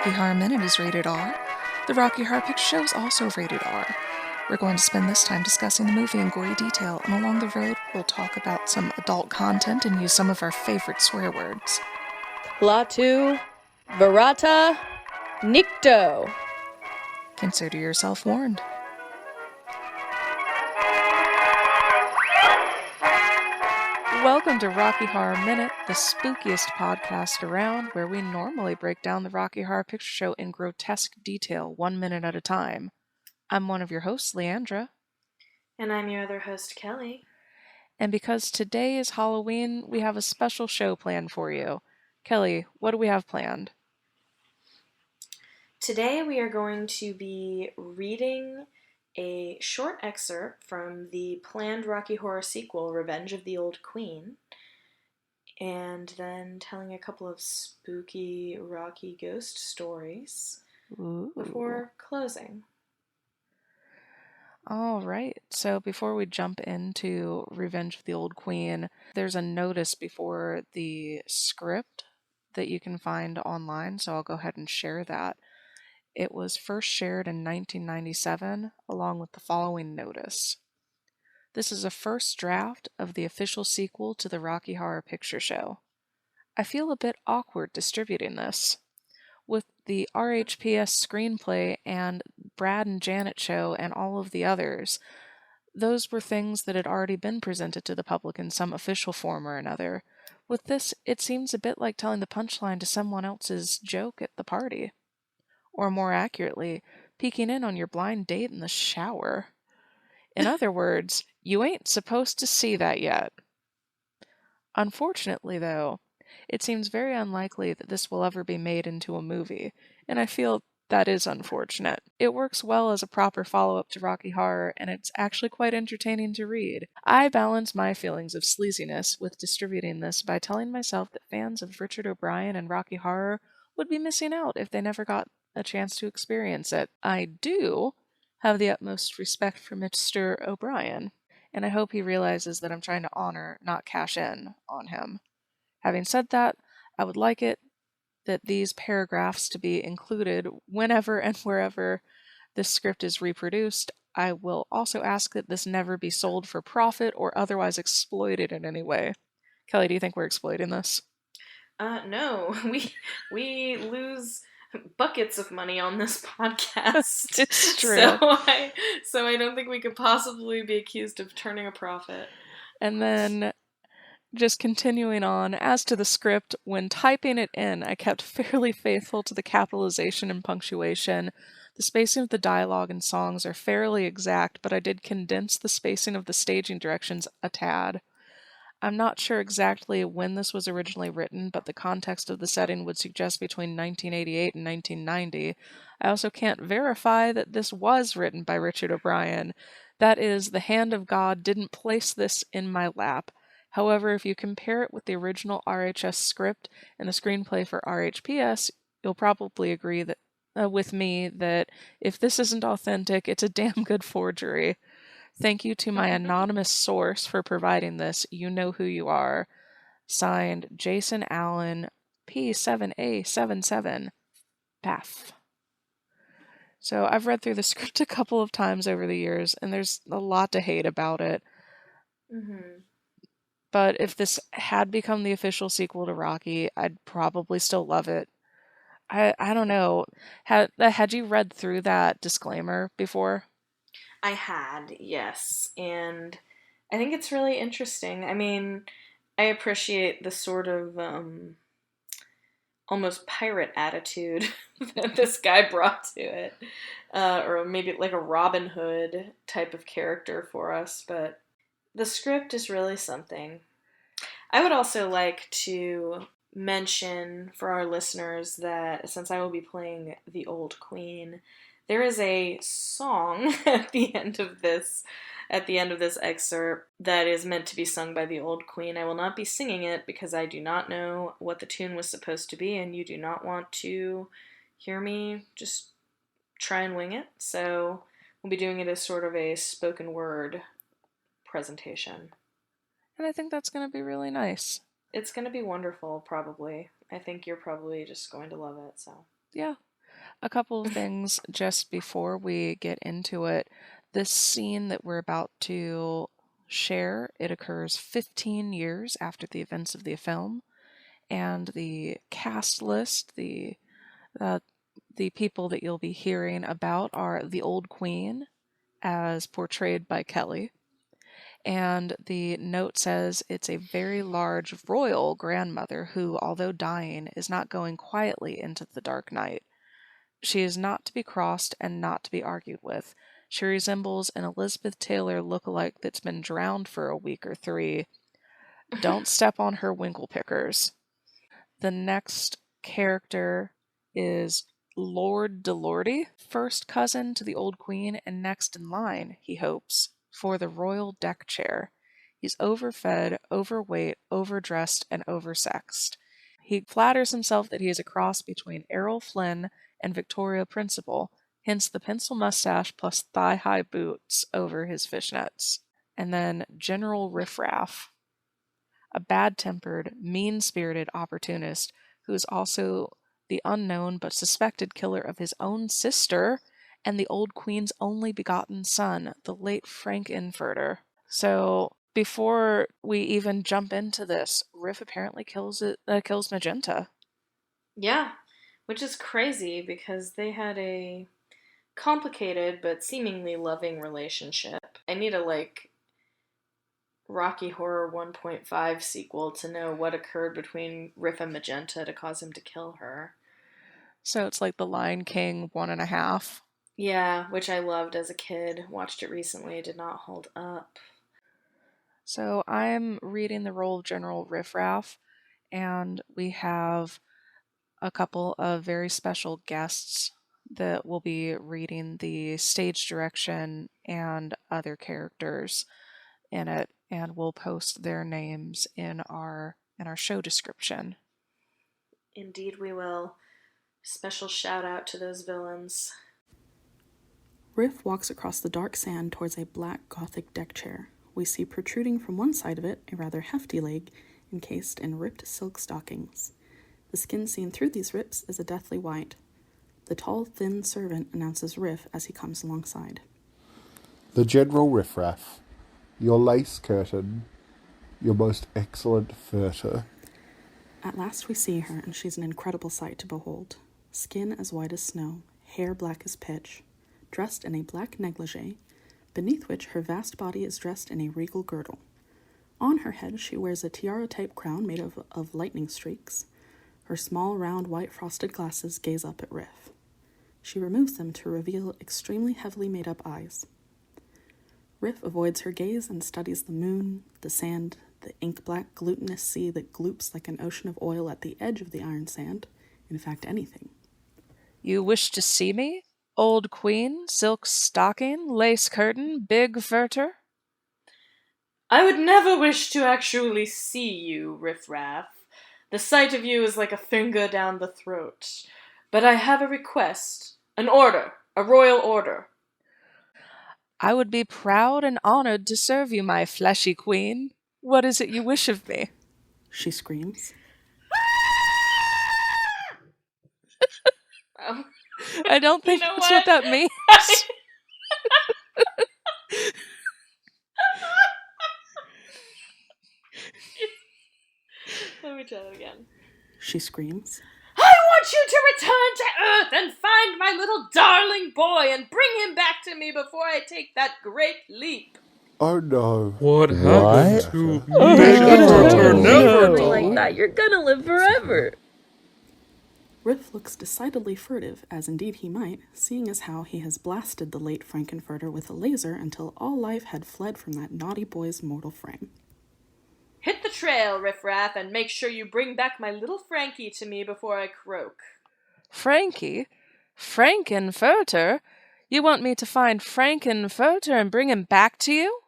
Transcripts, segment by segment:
Rocky Horror Minute is rated R. The Rocky Horror Picture Show is also rated R. We're going to spend this time discussing the movie in gory detail, and along the road, we'll talk about some adult content and use some of our favorite swear words. Latu, Verata, Nikto. Consider yourself warned. Welcome to Rocky Horror Minute, the spookiest podcast around, where we normally break down the Rocky Horror Picture Show in grotesque detail, 1 minute at a time. I'm one of your hosts, Leandra. And I'm your other host, Kelly. And because today is Halloween, we have a special show planned for you. Kelly, what do we have planned? Today we are going to be reading a short excerpt from the planned Rocky Horror sequel, Revenge of the Old Queen, and then telling a couple of spooky Rocky ghost stories before closing. All right, so before we jump into Revenge of the Old Queen, there's a notice before the script that you can find online, so I'll go ahead and share that. It was first shared in 1997, along with the following notice. This is a first draft of the official sequel to the Rocky Horror Picture Show. I feel a bit awkward distributing this. With the RHPS screenplay and Brad and Janet show and all of the others, those were things that had already been presented to the public in some official form or another. With this, it seems a bit like telling the punchline to someone else's joke at the party. Or more accurately, peeking in on your blind date in the shower. In other words, you ain't supposed to see that yet. Unfortunately, though, it seems very unlikely that this will ever be made into a movie, and I feel that is unfortunate. It works well as a proper follow-up to Rocky Horror, and it's actually quite entertaining to read. I balance my feelings of sleaziness with distributing this by telling myself that fans of Richard O'Brien and Rocky Horror would be missing out if they never got a chance to experience it. I do have the utmost respect for Mr. O'Brien, and I hope he realizes that I'm trying to honor, not cash in, on him. Having said that, I would like it that these paragraphs to be included whenever and wherever this script is reproduced. I will also ask that this never be sold for profit or otherwise exploited in any way. Kelly, do you think we're exploiting this? No, we lose buckets of money on this podcast. It's true. So I don't think we could possibly be accused of turning a profit. And then, just continuing on, as to the script, when typing it in, I kept fairly faithful to the capitalization and punctuation. The spacing of the dialogue and songs are fairly exact, but I did condense the spacing of the staging directions a tad. I'm not sure exactly when this was originally written, but the context of the setting would suggest between 1988 and 1990. I also can't verify that this was written by Richard O'Brien. That is, the hand of God didn't place this in my lap. However, if you compare it with the original RHS script and the screenplay for RHPS, you'll probably agree that with me that if this isn't authentic, it's a damn good forgery. Thank you to my anonymous source for providing this. You know who you are. Signed, Jason Allen, P7A77, PAF. So I've read through the script a couple of times over the years, and there's a lot to hate about it. Mm-hmm. But if this had become the official sequel to Rocky, I'd probably still love it. I don't know. Had you read through that disclaimer before? I had, yes, and I think it's really interesting. I mean, I appreciate the sort of almost pirate attitude that this guy brought to it, or maybe like a Robin Hood type of character for us, but the script is really something. I would also like to mention for our listeners that since I will be playing the Old Queen, there is a song at the end of this excerpt that is meant to be sung by the Old Queen. I will not be singing it because I do not know what the tune was supposed to be, and you do not want to hear me just try and wing it. So we'll be doing it as sort of a spoken word presentation. And I think that's going to be really nice. It's going to be wonderful, probably. I think you're probably just going to love it, so. Yeah. a couple of things just before we get into it. This scene that we're about to share, it occurs 15 years after the events of the film, and the cast list, the people that you'll be hearing about are the Old Queen, as portrayed by Kelly. And the note says it's a very large royal grandmother who, although dying, is not going quietly into the dark night. She is not to be crossed and not to be argued with. She resembles an Elizabeth Taylor look-alike that's been drowned for a week or 3. Don't step on her winkle pickers. The next character is Lord Delordy, first cousin to the Old Queen and next in line, he hopes, for the royal deck chair. He's overfed, overweight, overdressed, and oversexed. He flatters himself that he is a cross between Errol Flynn and Victoria Principal, hence the pencil mustache plus thigh-high boots over his fishnets. And then General Riffraff, a bad-tempered, mean-spirited opportunist who is also the unknown but suspected killer of his own sister and the Old Queen's only begotten son, the late Frank Infurter. So, before we even jump into this, Riff apparently kills Magenta. Yeah, which is crazy because they had a complicated but seemingly loving relationship. I need a, Rocky Horror 1.5 sequel to know what occurred between Riff and Magenta to cause him to kill her. So it's like the Lion King 1.5. Yeah, which I loved as a kid. Watched it recently. It did not hold up. So I'm reading the role of General Riffraff, and we have a couple of very special guests that will be reading the stage direction and other characters in it, and we'll post their names in our show description. Indeed we will. Special shout out to those villains. Riff walks across the dark sand towards a black Gothic deck chair. We see protruding from one side of it a rather hefty leg encased in ripped silk stockings. The skin seen through these rips is a deathly white. The tall, thin servant announces Riff as he comes alongside. The General Riffraff, your lace curtain, your most excellent furter. At last we see her, and she's an incredible sight to behold. Skin as white as snow, hair black as pitch, dressed in a black negligee, beneath which her vast body is dressed in a regal girdle. On her head she wears a tiara-type crown made of lightning streaks. Her small, round, white frosted glasses gaze up at Riff. She removes them to reveal extremely heavily made-up eyes. Riff avoids her gaze and studies the moon, the sand, the ink-black, glutinous sea that gloops like an ocean of oil at the edge of the iron sand. In fact, anything. You wish to see me? Old Queen, silk stocking, lace curtain, big furter? I would never wish to actually see you, Riffraff. The sight of you is like a finger down the throat. But I have a request. An order. A royal order. I would be proud and honored to serve you, my fleshy queen. What is it you wish of me? She screams. I don't think that's what that means. Let me try that again. She screams. I want you to return to Earth and find my little darling boy and bring him back to me before I take that great leap. Oh no. What happened to me? Never like that. You're gonna live forever. Riff looks decidedly furtive, as indeed he might, seeing as how he has blasted the late Frankenfurter with a laser until all life had fled from that naughty boy's mortal frame. Hit the trail, Riffraff, and make sure you bring back my little Frankie to me before I croak. Frankie? Frankenfurter? You want me to find Frankenfurter and bring him back to you?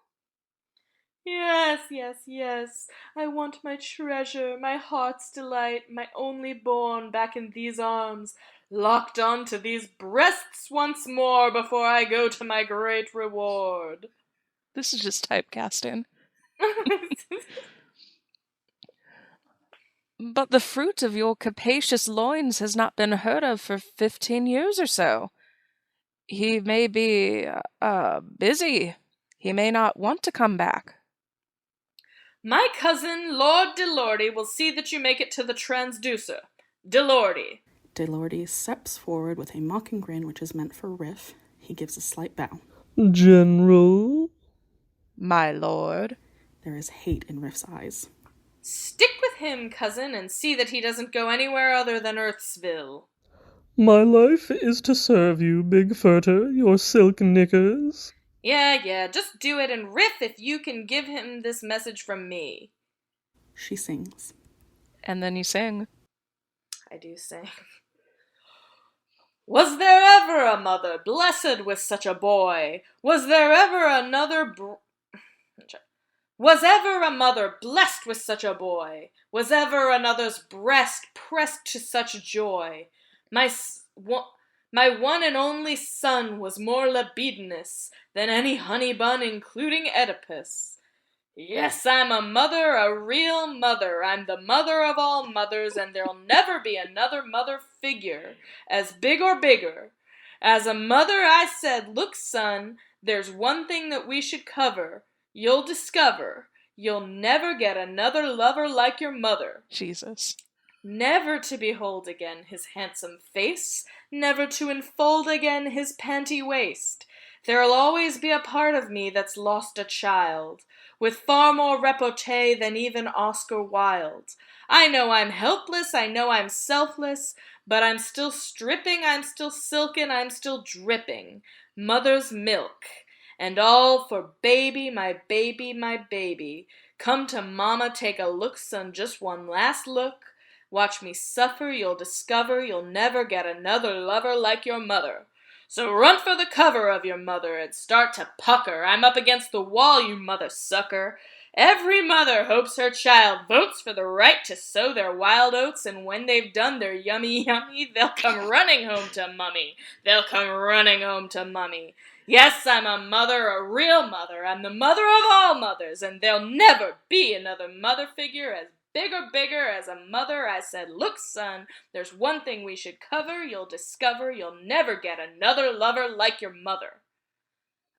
Yes. I want my treasure, my heart's delight, my only born back in these arms, locked onto these breasts once more before I go to my great reward. This is just typecasting. But the fruit of your capacious loins has not been heard of for 15 years or so. He may be, busy. He may not want to come back. My cousin, Lord Delordy, will see that you make it to the transducer. Delordy. Delordy steps forward with a mocking grin which is meant for Riff. He gives a slight bow. General? My lord. There is hate in Riff's eyes. Stick with him, cousin, and see that he doesn't go anywhere other than Earthsville. My life is to serve you, Big Furter, your silk knickers. Yeah, just do it, and Riff if you can give him this message from me. She sings. And then you sing. I do sing. Was there ever a mother blessed with such a boy? Was there ever another Was ever a mother blessed with such a boy? Was ever another's breast pressed to such joy? My one and only son was more libidinous than any honey bun, including Oedipus. Yes, I'm a mother, a real mother. I'm the mother of all mothers, and there'll never be another mother figure as big or bigger. As a mother, I said, look, son, there's one thing that we should cover. You'll discover. You'll never get another lover like your mother. Jesus. Never to behold again his handsome face, never to enfold again his panty waist. There'll always be a part of me that's lost a child, with far more repartee than even Oscar Wilde. I know I'm helpless, I know I'm selfless, but I'm still stripping, I'm still silken, I'm still dripping. Mother's milk. And all for baby, my baby, my baby. Come to mama, take a look, son, just one last look. Watch me suffer, you'll discover you'll never get another lover like your mother. So run for the cover of your mother and start to pucker. I'm up against the wall, you mother sucker. Every mother hopes her child votes for the right to sow their wild oats, and when they've done their yummy, they'll come running home to mummy. They'll come running home to mummy. Yes, I'm a mother, a real mother. I'm the mother of all mothers, and there'll never be another mother figure as bigger as a mother. I said, look, son, there's one thing we should cover. You'll discover you'll never get another lover like your mother.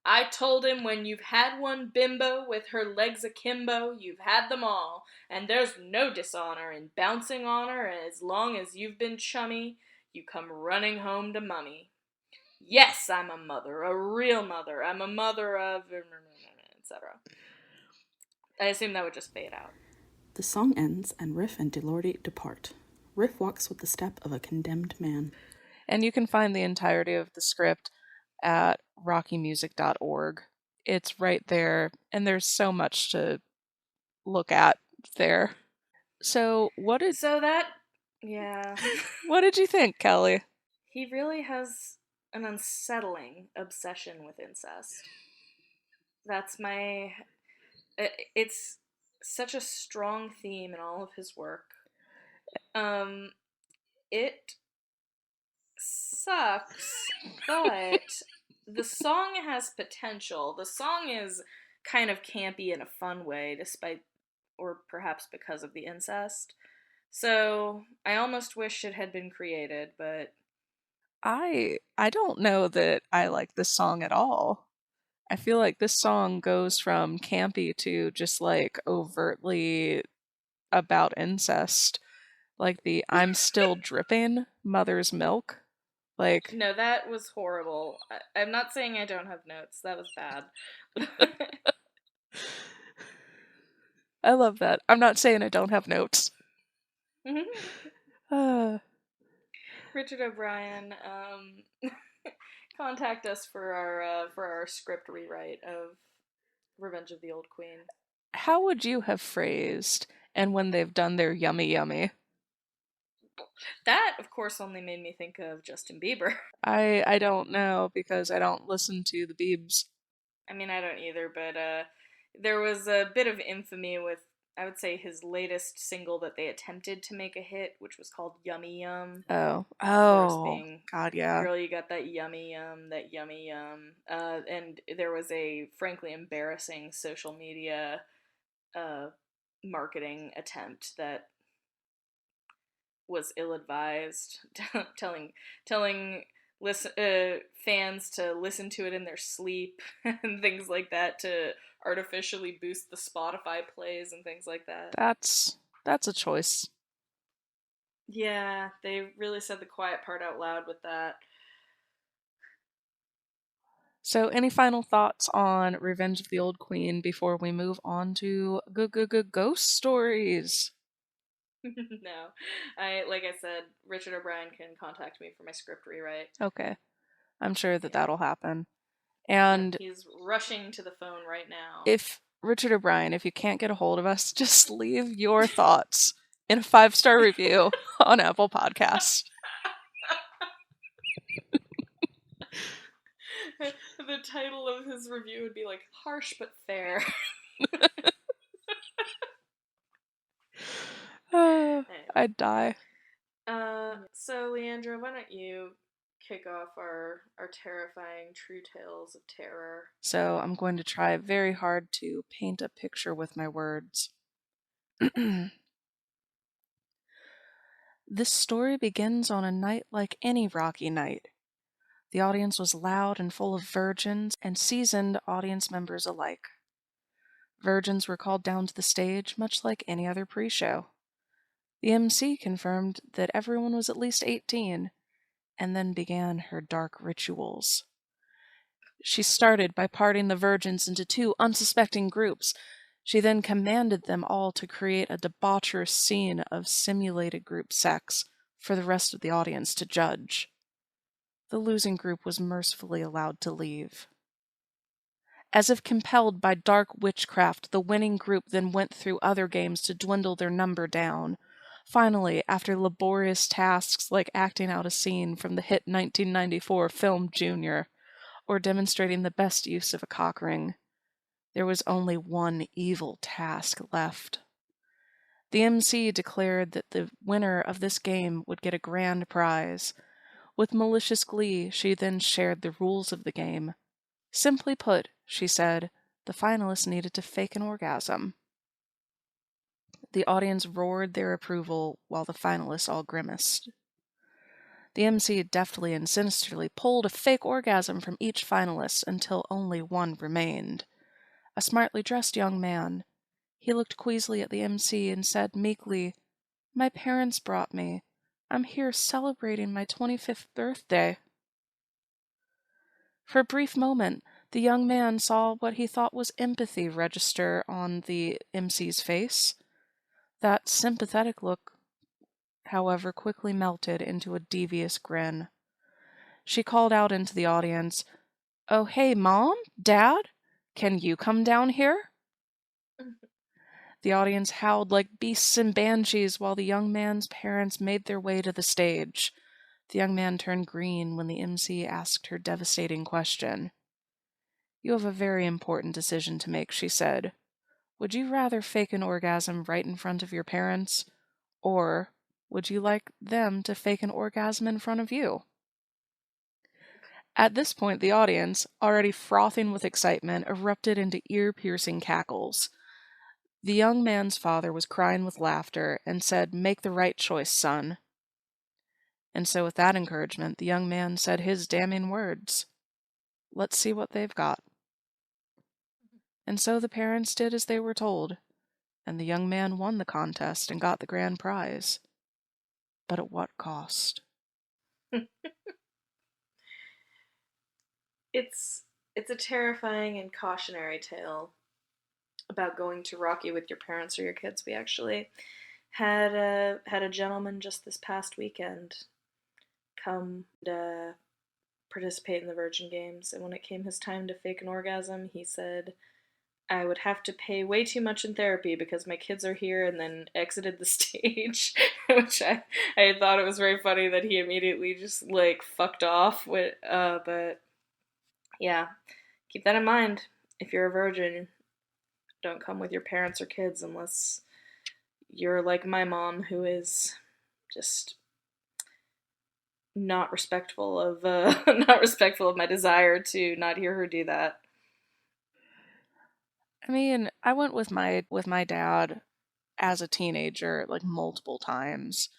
I told him when you've had one bimbo with her legs akimbo, you've had them all, and there's no dishonor in bouncing on her, and as long as you've been chummy, you come running home to mummy. Yes, I'm a mother, a real mother. I'm a mother of... etc. I assume that would just fade out. The song ends, and Riff and Delordy depart. Riff walks with the step of a condemned man. And you can find the entirety of the script at rockymusic.org. It's right there, and there's so much to look at there. So what did you think, Kelly? He really has an unsettling obsession with incest. That's my... It's such a strong theme in all of his work. It sucks, but the song has potential. The song is kind of campy in a fun way, despite, or perhaps because of the incest. So I almost wish it had been created, but I don't know that I like this song at all. I feel like this song goes from campy to just like overtly about incest. Like the I'm still dripping mother's milk. Like no, that was horrible. I'm not saying I don't have notes. That was bad. I love that. I'm not saying I don't have notes. Richard O'Brien, contact us for our script rewrite of Revenge of the Old Queen. How would you have phrased "and when they've done their yummy yummy"? That, of course, only made me think of Justin Bieber. I don't know, because I don't listen to the Biebs. I mean, I don't either, but there was a bit of infamy with, I would say, his latest single that they attempted to make a hit, which was called Yummy Yum. Oh, God, yeah. Girl, you got that yummy yum, that yummy yum. And there was a, frankly, embarrassing social media marketing attempt that was ill-advised, telling fans to listen to it in their sleep and things like that to artificially boost the Spotify plays and things like that. That's a choice. Yeah, they really said the quiet part out loud with that. So, any final thoughts on Revenge of the Old Queen before we move on to ghost stories? No. Like I said, Richard O'Brien can contact me for my script rewrite. Okay. I'm sure that Yeah. that'll happen. And he's rushing to the phone right now. if Richard O'Brien, if you can't get a hold of us, just leave your thoughts in a 5-star review on Apple Podcasts. The title of his review would be like harsh but fair. I'd die. So Leandra, why don't you kick off our terrifying true tales of terror? So I'm going to try very hard to paint a picture with my words. This story begins on a night like any rocky night. The audience was loud and full of virgins and seasoned audience members alike. Virgins were called down to the stage much like any other pre-show. The MC confirmed that everyone was at least 18, and then began her dark rituals. She started by parting the virgins into 2 unsuspecting groups. She then commanded them all to create a debaucherous scene of simulated group sex for the rest of the audience to judge. The losing group was mercifully allowed to leave. As if compelled by dark witchcraft, the winning group then went through other games to dwindle their number down. Finally, after laborious tasks like acting out a scene from the hit 1994 film Junior, or demonstrating the best use of a cock ring, there was only one evil task left. The MC declared that the winner of this game would get a grand prize. With malicious glee, she then shared the rules of the game. Simply put, she said, the finalists needed to fake an orgasm. The audience roared their approval while the finalists all grimaced. The MC deftly and sinisterly pulled a fake orgasm from each finalist until only one remained. A smartly dressed young man. He looked queasily at the MC and said meekly, "My parents brought me. I'm here celebrating my 25th birthday." For a brief moment, the young man saw what he thought was empathy register on the MC's face. That sympathetic look, however, quickly melted into a devious grin. She called out into the audience, "Oh, hey, Mom? Dad? Can you come down here?" The audience howled like beasts and banshees while the young man's parents made their way to the stage. The young man turned green when the MC asked her devastating question. "You have a very important decision to make," she said. "Would you rather fake an orgasm right in front of your parents, or would you like them to fake an orgasm in front of you?" At this point, the audience, already frothing with excitement, erupted into ear-piercing cackles. The young man's father was crying with laughter and said, "Make the right choice, son." And so with that encouragement, the young man said his damning words, "Let's see what they've got." And so the parents did as they were told, and the young man won the contest and got the grand prize. But at what cost? It's a terrifying and cautionary tale about going to Rocky with your parents or your kids. We actually had a gentleman just this past weekend come to participate in the Virgin Games, and when it came his time to fake an orgasm, he said, "I would have to pay way too much in therapy because my kids are here," and then exited the stage, which I thought it was very funny that he immediately just like fucked off with. But yeah, keep that in mind. If you're a virgin, don't come with your parents or kids unless you're like my mom, who is just not respectful of not respectful of my desire to not hear her do that. I mean, I went with my dad as a teenager like multiple times,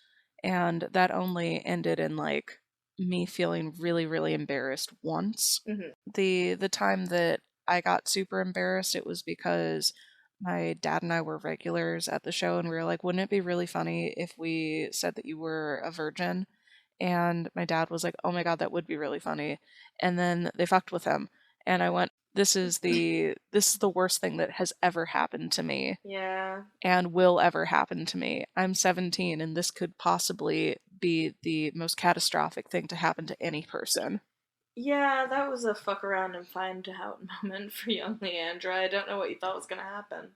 and that only ended in like me feeling really, really embarrassed once. Mhm. The time that I got super embarrassed, it was because my dad and I were regulars at the show, and we were like, wouldn't it be really funny if we said that you were a virgin? And my dad was like, oh my god, that would be really funny. And then they fucked with him, and I went, this is the worst thing that has ever happened to me Yeah. and will ever happen to me. I'm 17, and this could possibly be the most catastrophic thing to happen to any person. Yeah, that was a fuck around and find out moment for young Leandra. I don't know what you thought was gonna happen.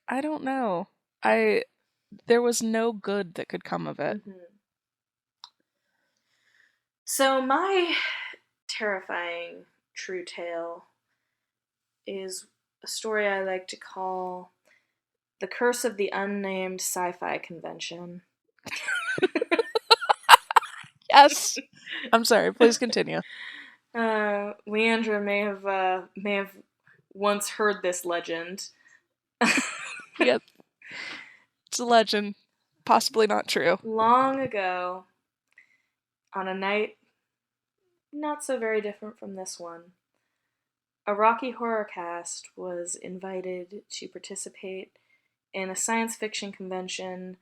I don't know. There was no good that could come of it. Mm-hmm. So my terrifying true tale is a story I like to call The Curse of the Unnamed Sci-Fi Convention. Yes. I'm sorry, please continue. Leandra may have once heard this legend. Yep. It's a legend. Possibly not true. Long ago, on a night not so very different from this one, a Rocky Horror Cast was invited to participate in a science fiction convention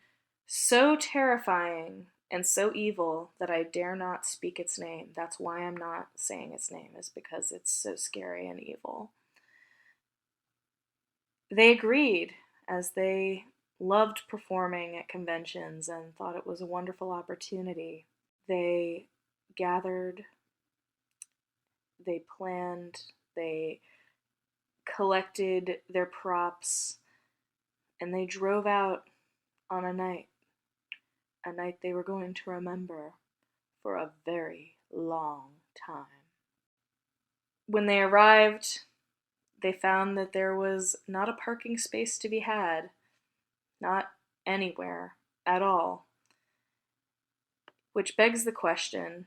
so terrifying and so evil that I dare not speak its name. That's why I'm not saying its name, is because it's so scary and evil. They agreed, as they loved performing at conventions and thought it was a wonderful opportunity. They gathered, they planned, they collected their props, and they drove out on a night they were going to remember for a very long time. When they arrived, they found that there was not a parking space to be had, not anywhere at all. Which begs the question,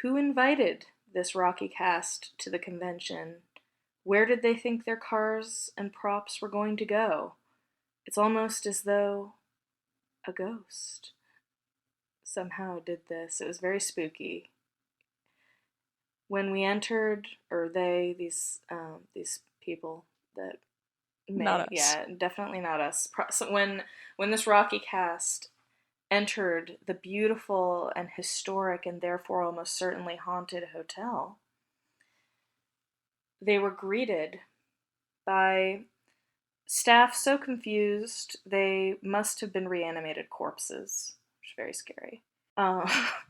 who invited this Rocky cast to the convention? Where did they think their cars and props were going to go? It's almost as though a ghost somehow did this. It was very spooky. When we entered, or these people that Not us. yeah, definitely not us. So when this Rocky cast entered the beautiful and historic and therefore almost certainly haunted hotel, they were greeted by staff so confused they must have been reanimated corpses, which is very scary.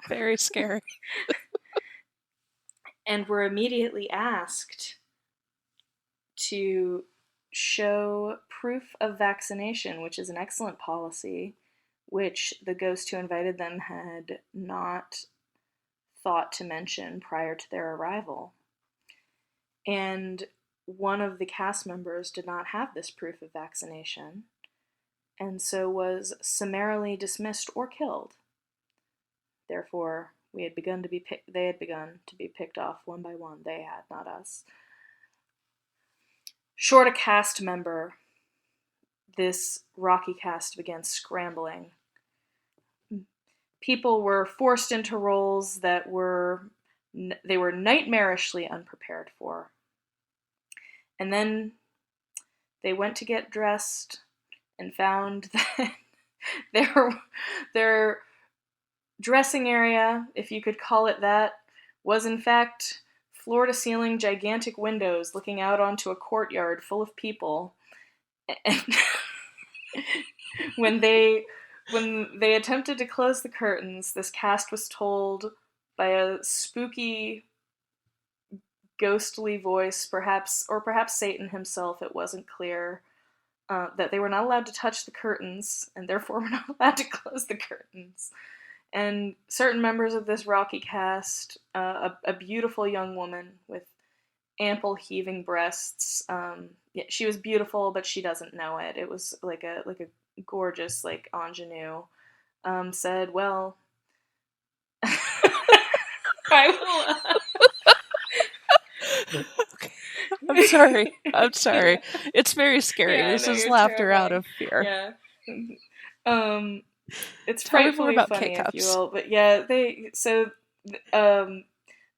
Very scary. And were immediately asked to show proof of vaccination, which is an excellent policy, which the ghost who invited them had not thought to mention prior to their arrival. And one of the cast members did not have this proof of vaccination, and so was summarily dismissed or killed. Therefore, they had begun to be picked off one by one. They had, not us. Short a cast member, this Rocky cast began scrambling. People were forced into roles that they were nightmarishly unprepared for. And then they went to get dressed and found that their dressing area, if you could call it that, was in fact floor-to-ceiling gigantic windows looking out onto a courtyard full of people. And when they attempted to close the curtains, this cast was told by a spooky, ghostly voice, perhaps Satan himself, it wasn't clear, that they were not allowed to touch the curtains, and therefore were not allowed to close the curtains. And certain members of this Rocky cast, a beautiful young woman with ample heaving breasts, she was beautiful, but she doesn't know it. It was like a gorgeous ingenue, said, "Well, I will." I'm sorry. It's very scary. Yeah, this no, is you're laughter terrifying. out of fear. Yeah. It's Tell me more frightfully about funny, if you K-cups. will. But yeah,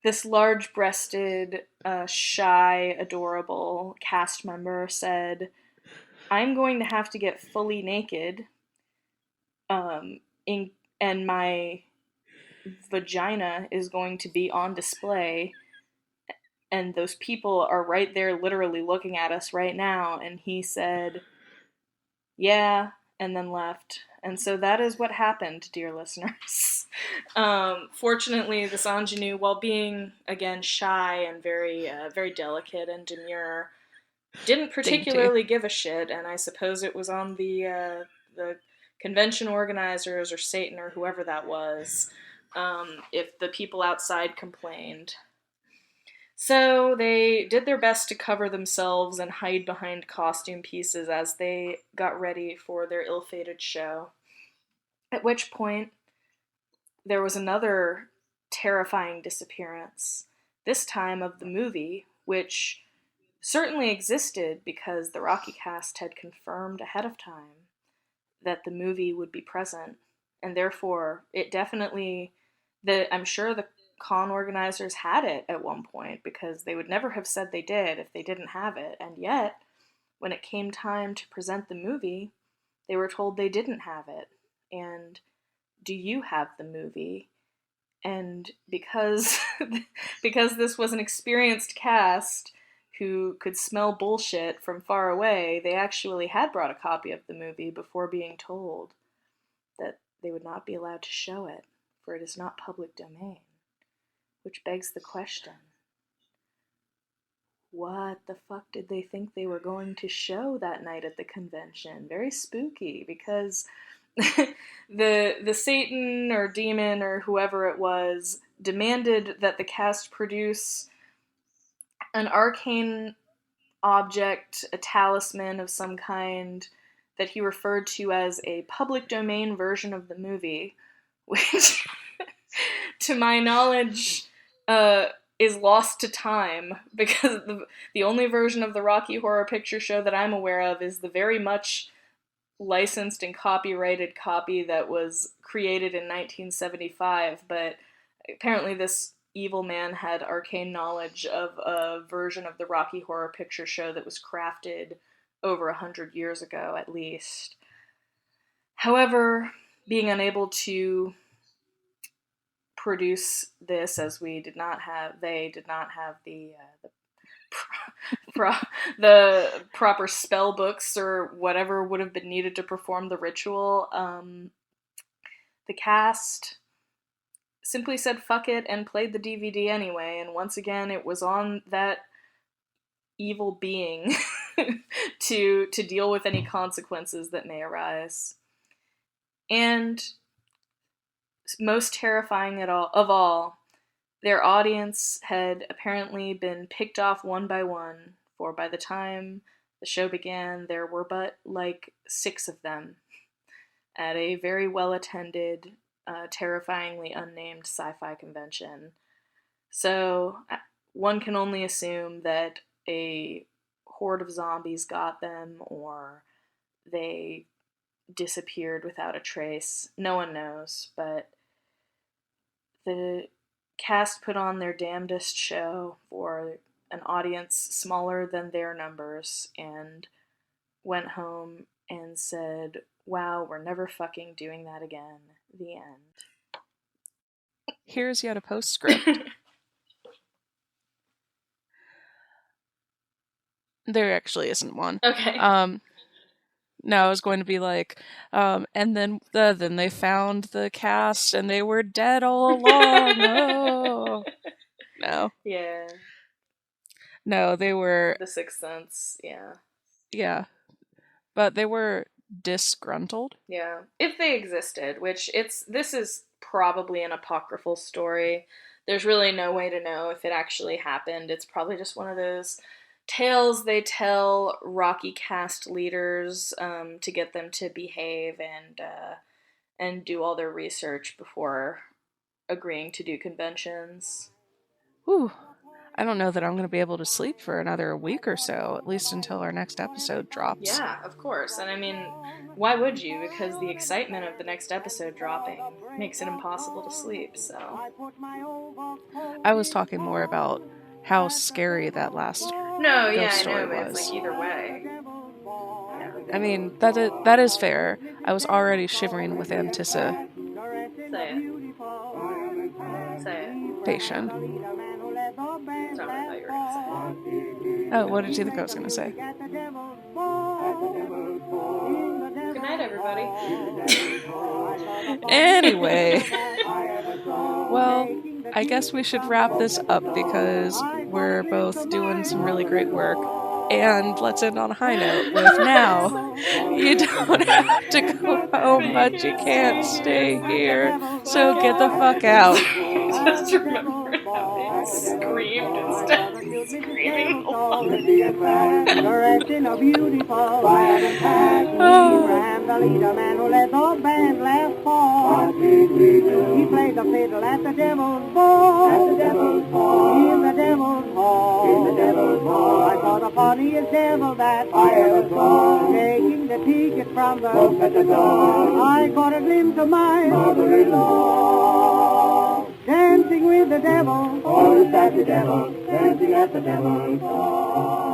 this large-breasted, shy, adorable cast member said, "I'm going to have to get fully naked, in, and my vagina is going to be on display, and those people are right there literally looking at us right now." And he said, "Yeah," and then left. And so that is what happened, dear listeners. Fortunately, this ingenue, while being, again, shy and very delicate and demure, didn't particularly give a shit, and I suppose it was on the convention organizers or Satan or whoever that was, if the people outside complained. So they did their best to cover themselves and hide behind costume pieces as they got ready for their ill-fated show. At which point, there was another terrifying disappearance, this time of the movie, which certainly existed because the Rocky cast had confirmed ahead of time that the movie would be present, and therefore it definitely, I'm sure the con organizers had it at one point, because they would never have said they did if they didn't have it. And yet, when it came time to present the movie, they were told they didn't have it. And do you have the movie? And because because this was an experienced cast who could smell bullshit from far away, they actually had brought a copy of the movie before being told that they would not be allowed to show it, for it is not public domain. Which begs the question, what the fuck did they think they were going to show that night at the convention? Very spooky, because the Satan or demon or whoever it was demanded that the cast produce an arcane object, a talisman of some kind, that he referred to as a public domain version of the movie, which, to my knowledge, is lost to time, because the only version of the Rocky Horror Picture Show that I'm aware of is the very much licensed and copyrighted copy that was created in 1975, but apparently this evil man had arcane knowledge of a version of the Rocky Horror Picture Show that was crafted over 100 years ago, at least. However, being unable to produce this, as they did not have the proper spell books or whatever would have been needed to perform the ritual, the cast simply said fuck it and played the DVD anyway, and once again it was on that evil being to deal with any consequences that may arise. And most terrifying of all, their audience had apparently been picked off one by one, for by the time the show began, there were but like 6 of them at a very well-attended, terrifyingly unnamed sci-fi convention. So one can only assume that a horde of zombies got them, or they disappeared without a trace. No one knows, but the cast put on their damnedest show for an audience smaller than their numbers, and went home and said, "Wow, we're never fucking doing that again." The end. Here's yet a postscript. There actually isn't one. Okay. No, I was going to be like, and then they found the cast and they were dead all along. Oh. No. Yeah. No, they were. The Sixth Sense, yeah. Yeah. But they were disgruntled. Yeah. If they existed, which this is probably an apocryphal story. There's really no way to know if it actually happened. It's probably just one of those tales they tell Rocky cast leaders to get them to behave and do all their research before agreeing to do conventions. Whew. I don't know that I'm going to be able to sleep for another week or so, at least until our next episode drops. Yeah, of course. And I mean, why would you? Because the excitement of the next episode dropping makes it impossible to sleep, so. I was talking more about how scary that last ghost story but was. it's like either way. I mean, that is fair. I was already shivering with anticipation. Say it. Say it. That's not what I thought you were going to say. Oh, what did you think I was going to say? Good night, everybody. Anyway. Well, I guess we should wrap this up because we're both doing some really great work. And let's end on a high note with now. You don't have to go home, but you can't stay here. So get the fuck out. Just remember how they screamed instead of screaming along. He played the fiddle at the devil's ball. In the devil's hall. I saw the funniest devil that I ever saw. Taking the ticket from the folks at the door. I caught a glimpse of my mother-in-law. Dancing with the devil. Oh, is that the devil? Dancing at the devil's ball.